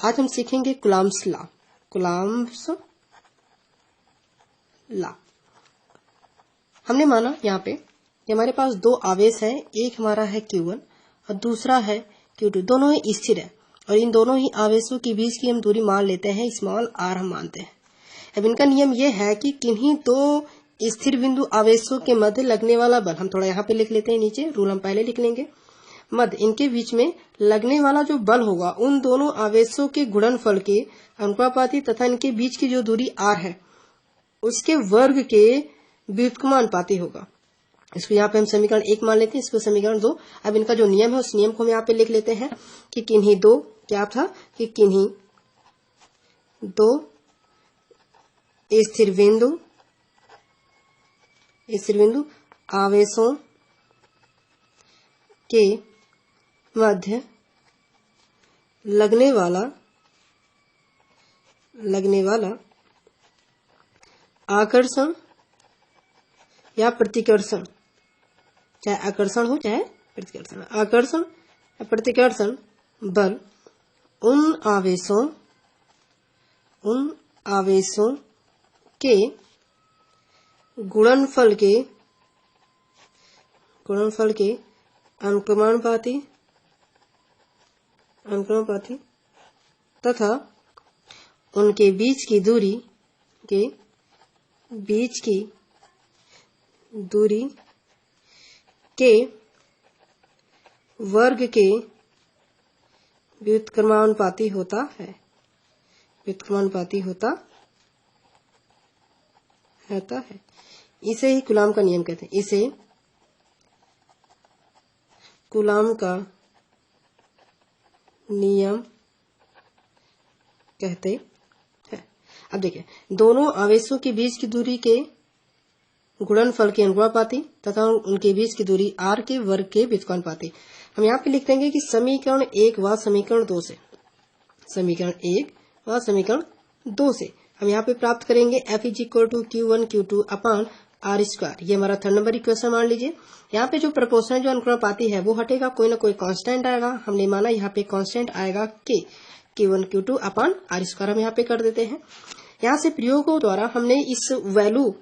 आज हम सीखेंगे कूलॉम्स लॉ। Coulomb's law. हमने माना यहाँ पे कि हमारे पास दो आवेश है, एक हमारा है Q1 और दूसरा है Q2, दोनों ही स्थिर है और इन दोनों ही आवेशों के बीच की हम दूरी मान लेते हैं स्मॉल r हम मानते हैं। अब इनका नियम यह है कि किन्हीं दो स्थिर बिंदु आवेशों के मध्य लगने वाला बल, हम थोड़ा यहाँ पे लिख लेते हैं, नीचे रूल हम पहले लिख लेंगे, मध्य इनके बीच में लगने वाला जो बल होगा उन दोनों आवेशों के गुणनफल के अनुपाती तथा इनके बीच की जो दूरी r है उसके वर्ग के व्युत्क्रमानुपाती होगा। इसको यहाँ पे हम समीकरण 1 मान लेते हैं, इसको समीकरण 2। अब इनका जो नियम है उस नियम को हम यहाँ पे लिख लेते हैं कि किन्हीं दो, क्या था कि किन्हीं दो स्थिर बिंदु आवेशों के मध्य लगने वाला आकर्षण या प्रतिकर्षण, चाहे आकर्षण हो चाहे प्रतिकर्षण, आकर्षण या प्रतिकर्षण बल उन आवेशों के गुणनफल के अनुक्रमानुपाती तथा उनके बीच की दूरी के वर्ग के व्युत्क्रमानुपाती होता है। इसे ही कूलॉम का नियम कहते हैं, इसे कूलॉम का नियम कहते हैं। अब देखिए, दोनों आवेशों के बीच की दूरी के गुणनफल के अनुपाती तथा उनके बीच की दूरी r के वर्ग के व्युत्क्रमानुपाती। हम यहाँ पे लिख देंगे कि समीकरण 1 व समीकरण 2 से हम यहाँ पे प्राप्त करेंगे F = Q1 Q2 upon r²। ये हमारा 3rd नंबर इक्वेशन मान लीजिए। यहाँ पे जो प्रपोर्शनल जो अनुक्रमानुपाती है वो हटेगा, कोई ना कोई कांस्टेंट आएगा। हमने माना यहाँ पे कांस्टेंट आएगा K, Q1 Q2 upon r² हम यहाँ पे कर देते हैं। यहाँ से प्रयोगों द्वारा हमने इस वैल्यू,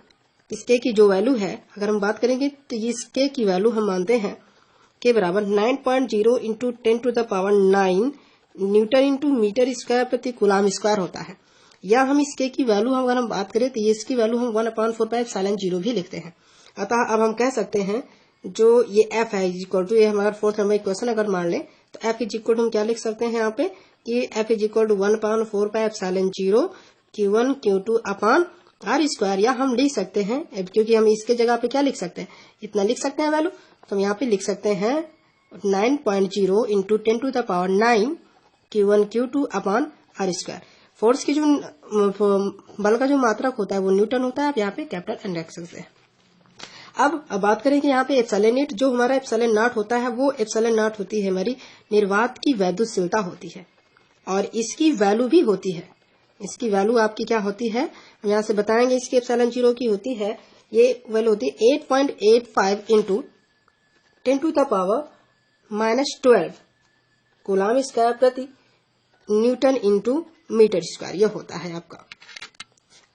इस K की जो वैल्यू है, अगर हम बात करेंगे तो इस K की वैल्यू हम मानते हैं K बराबर 9.0 × 10⁹ न्यूटन इंटू मीटर स्क्वायर प्रति कूलॉम स्क्वायर होता है। या हम इस K की वैल्यू अगर हम बात करें तो इसकी वैल्यू हम 1/4πε0 भी लिखते हैं। अतः अब हम कह सकते हैं जो ये F है = ये हमारा 4th नंबर इक्वेशन अगर मान लें तो F = हम क्या लिख सकते हैं यहाँ पे कि F = 1/4πε0 Q1 Q2 upon r²। या हम लिख सकते हैं, क्योंकि हम इसके जगह पे क्या लिख सकते हैं, इतना लिख सकते हैं वैल्यू, तो हम यहाँ पे लिख सकते हैं 9.0 × 10⁹ Q1 Q2 upon r²। Force की जो बल का जो मात्रक होता है वो न्यूटन होता है। आप यहाँ पे कैपिटल N रख सकते हैं। अब बात करें कि यहाँ पे एप्सिलॉन0 जो हमारा एप्सिलॉन0 होता है वो एप्सिलॉन0 होती है हमारी निर्वात की वैद्युतशीलता होती है और इसकी वैल्यू भी होती है। इसकी वैल्यू आपकी क्या होती है, हम यहाँ से बताएंगे। इसकी एप्सिलॉन0 की होती है, ये वैल्यू होती है 8.85 × 10⁻⁻12 कूलॉम स्क्वायर प्रति न्यूटन इंटू मीटर स्क्वायर, यह होता है आपका।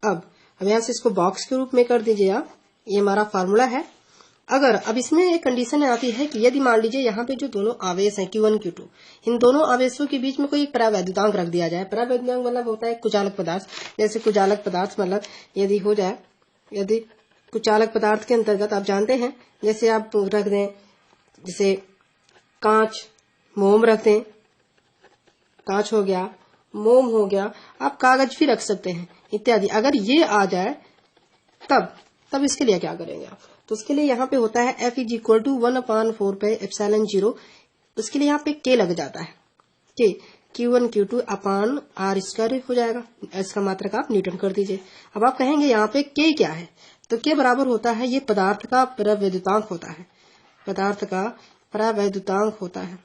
अब हम यहाँ से इसको बॉक्स के रूप में कर दीजिए आप, ये हमारा फार्मूला है। अगर अब इसमें एक कंडीशन आती है कि यदि मान लीजिए यहाँ पे जो दोनों आवेश हैं Q1 Q2, इन दोनों आवेशों के बीच में कोई एक परावैद्युतांक रख दिया जाए। परावैद्युतांक मतलब होता है कुचालक पदार्थ। जैसे कुचालक पदार्थ मतलब यदि हो जाए, यदि कुचालक पदार्थ के अंतर्गत आप जानते हैं, जैसे आप रख दें, जैसे कांच, मोम रख दें, कांच हो गया, मोम हो गया, आप कागज भी रख सकते हैं इत्यादि। अगर ये आ जाए तब इसके लिए क्या करेंगे आप, तो उसके लिए यहाँ पे होता है F = 1/4πε0। उसके लिए यहाँ पे K लग जाता है, K Q1 Q2 upon r² हो जाएगा। इसका मात्रक आप न्यूटन कर दीजिए। अब आप कहेंगे यहाँ पे K क्या है, तो K बराबर होता है, ये पदार्थ का परावैद्युतांक होता है, पदार्थ का परावैद्युतांक होता है,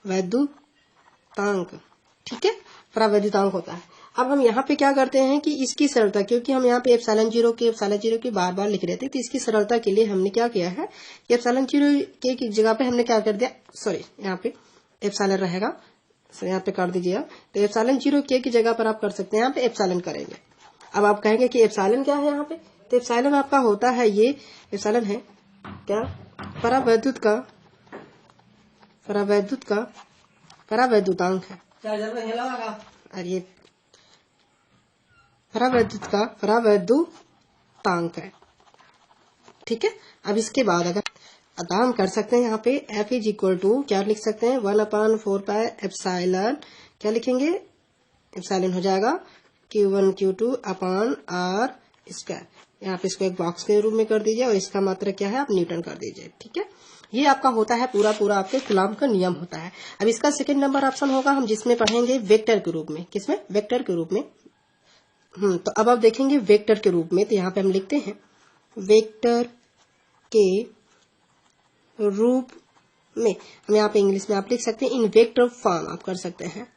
वैद्युतांक, ठीक है, परावैद्युतांक होता है। अब हम यहाँ पे क्या करते हैं कि इसकी सरलता, क्योंकि हम यहाँ पे एप्सिलॉन0 की बार बार लिख रहे थे, तो इसकी सरलता के लिए हमने क्या किया है कि एप्सिलॉन0 की जगह पे हमने क्या कर दिया, सॉरी यहाँ पे एप्सिलॉन रहेगा तो यहाँ पे कर दीजिए आप। तो एप्सिलॉन 0 के की जगह पर आप कर सकते हैं, यहाँ पे एप्सिलॉन करेंगे। अब आप कहेंगे कि एप्सिलॉन क्या है यहाँ पे, तो एप्सिलॉन आपका होता है ये, एप्सिलॉन है क्या, परावैद्युतांक है। और ये परावैद्युतांक है, ठीक है। अब इसके बाद अगर हम कर सकते हैं यहाँ पे F इज इक्वल टू क्या लिख सकते हैं, 1/4 पाई एप्सिलॉन, क्या लिखेंगे, एप्सिलॉन हो जाएगा Q1 Q2 upon R square. यहाँ पे इसको एक बॉक्स के रूप में कर दीजिए और इसका मात्रा क्या है आप न्यूटन कर दीजिए, ठीक है। ये आपका होता है पूरा आपके कूलॉम का नियम होता है। अब इसका सेकंड नंबर ऑप्शन होगा हम जिसमें पढ़ेंगे वेक्टर के रूप में, किसमें, वेक्टर के रूप में। तो अब आप देखेंगे वेक्टर के रूप में, तो यहाँ पे हम लिखते हैं वेक्टर के रूप में, हम यहाँ पे इंग्लिश में आप लिख सकते हैं इन वेक्टर फॉर्म, आप कर सकते हैं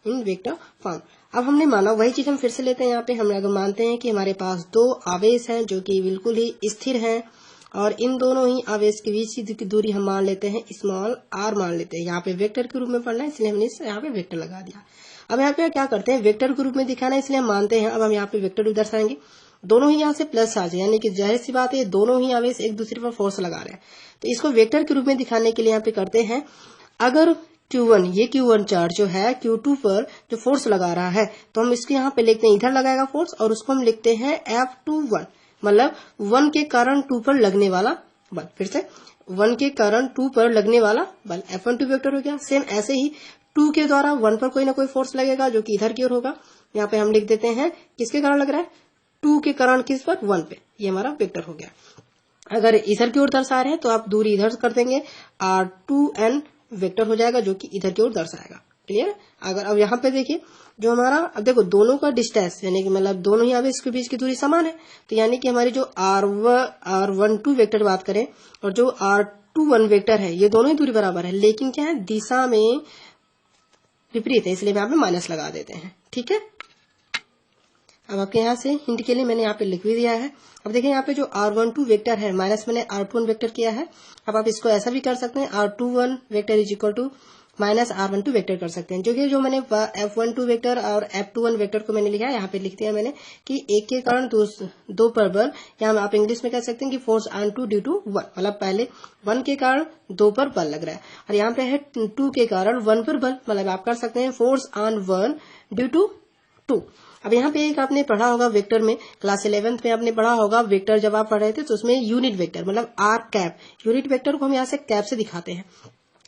इन वेक्टर फॉर्म। अब हमने माना वही चीज हम फिर से लेते हैं। यहाँ पे हम अगर मानते हैं कि हमारे पास दो आवेश हैं जो कि बिल्कुल ही स्थिर हैं और इन दोनों ही आवेश के बीच की दूरी हम मान लेते हैं स्मॉल r मान लेते हैं। यहाँ पे वेक्टर के रूप में पढ़ना है इसलिए हमने यहाँ पे वेक्टर लगा दिया। अब यहाँ पे क्या करते हैं, वेक्टर के रूप में दिखाना है इसलिए हम मानते हैं। अब हम यहाँ पे वेक्टर रूप दर्शाएंगे, दोनों ही यहाँ से प्लस आ जाए, यानी कि जाहिर सी बात है दोनों ही आवेश एक दूसरे पर फोर्स लगा रहे हैं। तो इसको वेक्टर के रूप में दिखाने के लिए यहाँ पे करते हैं, अगर Q1 ये Q1 चार्ज जो है Q2 पर जो फोर्स लगा रहा है तो हम इसको यहाँ पे लिखते हैं, इधर लगाएगा फोर्स और उसको हम लिखते हैं F21, मतलब 1 के कारण 2 पर लगने वाला बल। फिर से 1 के कारण 2 पर लगने वाला बल, F12 वेक्टर हो गया। सेम ऐसे ही 2 के द्वारा 1 पर कोई ना कोई फोर्स लगेगा जो कि इधर की ओर होगा। यहाँ पे हम लिख देते हैं किसके कारण लग रहा है, 2 के कारण किस पर, 1 पे, ये हमारा वेक्टर हो गया। अगर इधर की ओर दर्शा रहे हैं तो आप दूरी इधर कर देंगे, R2n वेक्टर हो जाएगा जो कि इधर की ओर दर्शाएगा। क्लियर। अगर अब यहाँ पे देखिए जो हमारा, अब देखो दोनों का डिस्टेंस यानी कि मतलब दोनों ही आवेश के बीच की दूरी समान है, तो यानी कि हमारी जो R12 वेक्टर बात करें और जो R21 वेक्टर है ये दोनों ही दूरी बराबर है, लेकिन क्या है दिशा में विपरीत है, इसलिए यहाँ पे माइनस लगा देते हैं, ठीक है। अब आपके यहाँ से हिंट के लिए मैंने यहाँ पे लिख भी दिया है। अब देखिए यहाँ पे जो R12 वेक्टर है माइनस मैंने R21 वेक्टर किया है। अब आप इसको ऐसा भी कर सकते हैं, R21 vector is equal to minus R12 vector कर सकते हैं, जो मैंने F12 वेक्टर और F21 वेक्टर को मैंने लिखा है यहाँ पे लिख दिया मैंने कि एक के कारण दो पर बल, या आप इंग्लिश में कह सकते हैं कि फोर्स ऑन 2 ड्यू टू 1, मतलब पहले 1 के कारण 2 पर बल लग रहा है और यहाँ पे है 2 के कारण 1 पर बल, मतलब आप कर सकते हैं फोर्स ऑन 1 ड्यू टू 2। अब यहाँ पे एक आपने पढ़ा होगा वेक्टर में, क्लास 11th में आपने पढ़ा होगा वेक्टर, जब आप पढ़ रहे थे तो उसमें यूनिट वेक्टर मतलब आर कैप, यूनिट वेक्टर को हम यहाँ से कैप से दिखाते हैं।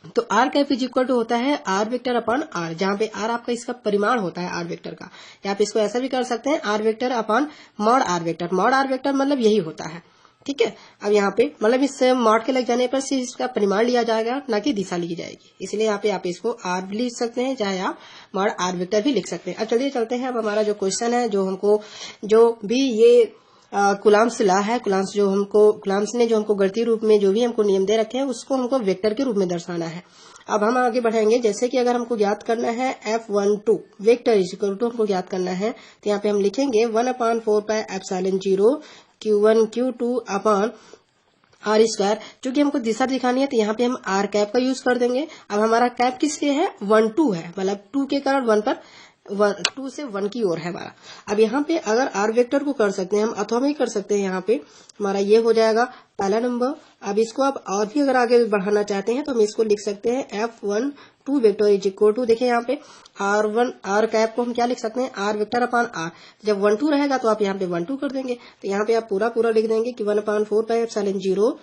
तो R cap is equal to होता है आर वेक्टर अपॉन आर, जहाँ पे आर आपका इसका परिमाण होता है आर वेक्टर का, या आप इसको ऐसा भी कर सकते हैं R vector upon mod R vector. Mod R vector मतलब यही होता है, ठीक है। अब यहाँ पे मतलब इस मॉड के लग जाने पर सिर्फ इसका परिमाण लिया जाएगा ना कि दिशा ली जाएगी, इसलिए यहाँ पे आप इसको आर भी लिख सकते हैं, चाहे आप मॉड आर वेक्टर भी लिख सकते हैं। अब चलिए चलते हैं, अब हमारा जो क्वेश्चन है जो हमको जो भी ये कूलॉम्स लॉ है, कूलॉम्स ने जो हमको गणितीय रूप में जो भी हमको नियम दे रखे हैं उसको हमको वेक्टर के रूप में दर्शाना है। अब हम आगे बढ़ेंगे, जैसे कि अगर हमको ज्ञात करना है F12 vector is equal to हमको ज्ञात करना है, तो यहाँ पे हम लिखेंगे 1/4 pi epsilon 0 Q1 Q2 upon R square. चूंकि हमको दिशा दिखानी है तो यहाँ पे हम आर कैप का यूज कर देंगे। अब हमारा कैप किसके है, 1 2 है, मतलब 2 के कारण 1 पर 2 से 1 की ओर है हमारा। अब यहाँ पे अगर आर वेक्टर को कर सकते हैं हम, अथवा में कर सकते हैं, यहाँ पे हमारा ये हो जाएगा पहला नंबर। अब इसको आप और भी अगर आगे बढ़ाना चाहते हैं तो हम इसको लिख सकते हैं F12 vector is equal to, देखिए यहाँ पे आर कैप को हम क्या लिख सकते हैं, आर वेक्टर अपॉन आर। जब 1 2 रहेगा तो आप यहाँ पे 1 2 कर देंगे, तो यहाँ पे आप पूरा लिख देंगे कि 1/4 pi epsilon 0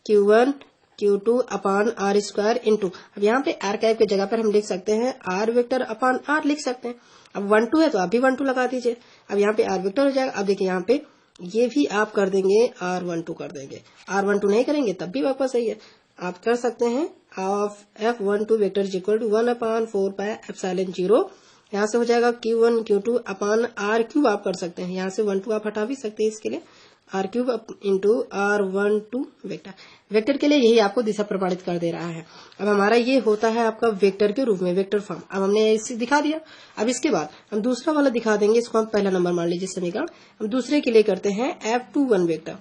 Q1 Q2 upon R square into, अब यहाँ पे आर कैप की जगह पर हम लिख सकते हैं आर वेक्टर अपॉन आर लिख सकते हैं। अब 1 2 है तो आप भी 1 2 लगा दीजिए, अब यहाँ पे आर वेक्टर हो जाएगा। अब देखिए यहाँ पे ये भी आप कर देंगे R12 कर देंगे, R12 नहीं करेंगे तब भी वापस सही है, आप कर सकते हैं F12 vector is equal to 1/4 pi epsilon 0, यहाँ से हो जाएगा Q1 Q2 upon are cube, आप कर सकते हैं यहाँ से 1 2 आप हटा भी सकते हैं, इसके लिए are cube into R12 vector के लिए यही आपको दिशा प्रमाणित कर दे रहा है। अब हमारा ये होता है आपका वेक्टर के रूप में वेक्टर फॉर्म। अब हमने इसे दिखा दिया, अब इसके बाद हम दूसरा वाला दिखा देंगे, इसको हम पहला नंबर मान लीजिए समीकरण। हम दूसरे के लिए करते हैं F21 वेक्टर,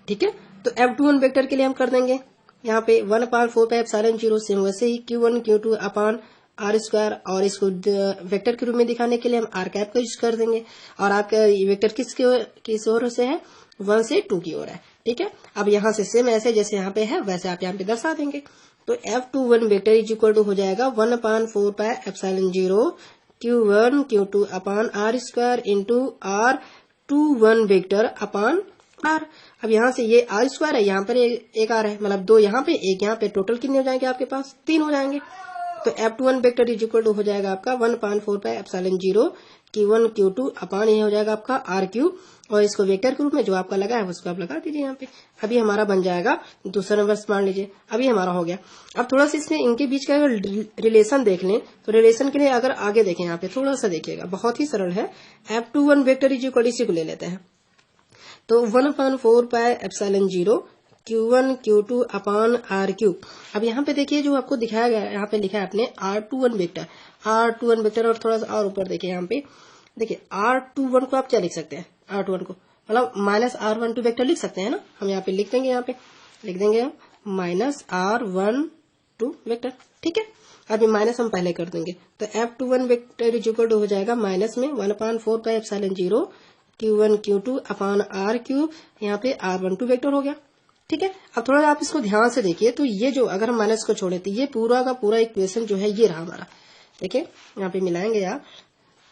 ठीक है। तो F21 वेक्टर के लिए हम कर देंगे, यहाँ पे 1/4 पाई एप्सिलॉन 0 सेम वैसे ही Q1 Q2 upon R square, और इसको वेक्टर के रूप में दिखाने के लिए हम आर कैप का यूज कर देंगे। और आपका वेक्टर किस ओर से है, 1 से 2 की ओर है, ठीक है। अब यहाँ से सेम ऐसे जैसे यहाँ पे है वैसे आप यहाँ पे दर्शा देंगे। तो F21 vector is equal to हो जाएगा 1/4 pi epsilon 0 Q1 Q2 upon R square into R21 vector upon R. अब यहाँ से ये आर स्क्वायर है, यहाँ पर एक आर है, मतलब 2 यहाँ पे 1 यहाँ पे, टोटल कितने हो जाएंगे आपके पास, 3 हो जाएंगे। तो F21 vector is equal to हो जाएगा आपका 1/4 pi epsilon 0 Q1 Q2 upon ये हो जाएगा आपका RQ, और इसको वेक्टर के रूप में जो आपका लगा है उसको आप लगा दीजिए यहाँ पे। अभी हमारा बन जाएगा दूसरा नंबर मान लीजिए, अभी हमारा हो गया। अब थोड़ा सा इसमें इनके बीच का अगर रिलेशन देख लें तो रिलेशन के लिए अगर आगे देखें यहाँ पे थोड़ा सा देखिएगा, बहुत ही सरल है। F21 वेक्टर इज इक्वल, इसी को ले लेते हैं, तो 1/4 pi epsilon 0 Q1 Q2 upon RQ। अब यहाँ पे देखिए जो आपको दिखाया गया है, यहाँ पे लिखा है आपने R21 वेक्टर, और थोड़ा सा और ऊपर देखिए यहाँ पे देखिए R21 को आप क्या लिख सकते हैं, R21 को मतलब -R12 वेक्टर लिख सकते हैं ना। हम यहाँ पे लिख देंगे, यहाँ पे लिख देंगे हम -R12 वेक्टर, ठीक है। अभी माइनस हम पहले कर देंगे, तो F21 vector is equal to हो जाएगा माइनस में 1/4 pi epsilon 0 Q1 Q2 upon RQ, यहाँ पे R12 वेक्टर हो गया, ठीक है। अब थोड़ा आप इसको ध्यान से देखिए, तो ये जो अगर हम माइनस को छोड़े तो ये पूरा का पूरा इक्वेशन जो है ये रहा हमारा। देखिए यहाँ पे मिलाएंगे यार,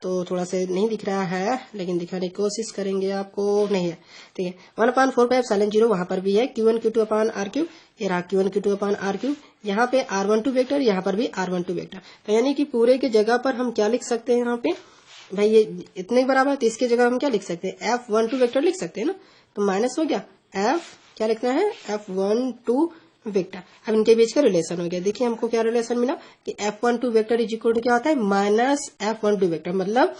तो थोड़ा सा नहीं दिख रहा है लेकिन दिखाने की कोशिश करेंगे, आपको नहीं है, ठीक है। 1/4 पाई एप्सिलॉन 0 वहां पर भी है, Q1 Q2 अपॉन RQ, ये रहा Q1 Q2 अपॉन RQ, यहाँ पे R12 वेक्टर, यहाँ पर भी R12 वेक्टर। तो यानी कि पूरे की जगह पर हम क्या लिख सकते हैं, यहाँ पे भाई ये इतने बराबर है तो इसकी जगह हम क्या लिख सकते हैं, F12 वेक्टर लिख सकते हैं ना। तो माइनस हो गया, F क्या लिखना है, F12 वेक्टर। अब इनके बीच का रिलेशन हो गया, देखिए हमको क्या रिलेशन मिला कि F12 vector is equal to क्या होता है, माइनस F12 वेक्टर। मतलब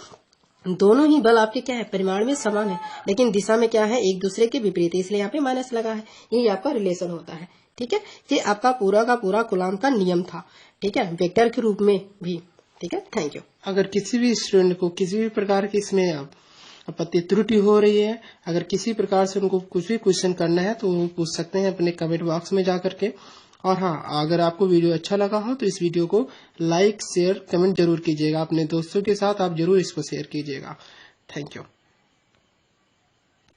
दोनों ही बल आपके क्या है, परिमाण में समान है लेकिन दिशा में क्या है, एक दूसरे के विपरीत है, इसलिए यहाँ पे माइनस लगा है। यही आपका रिलेशन होता है, ठीक है। ये आपका पूरा का पूरा कूलॉम का नियम था, ठीक है, वेक्टर के रूप में भी, ठीक है। Thank you. अगर किसी भी स्टूडेंट को किसी भी प्रकार की इसमें आपत्ति त्रुटि हो रही है, अगर किसी प्रकार से उनको कुछ भी क्वेश्चन करना है तो वो पूछ सकते हैं अपने कमेंट बॉक्स में जा करके। और हाँ, अगर आपको वीडियो अच्छा लगा हो तो इस वीडियो को लाइक शेयर कमेंट जरूर कीजिएगा, अपने दोस्तों के साथ आप जरूर इसको शेयर कीजिएगा। Thank you.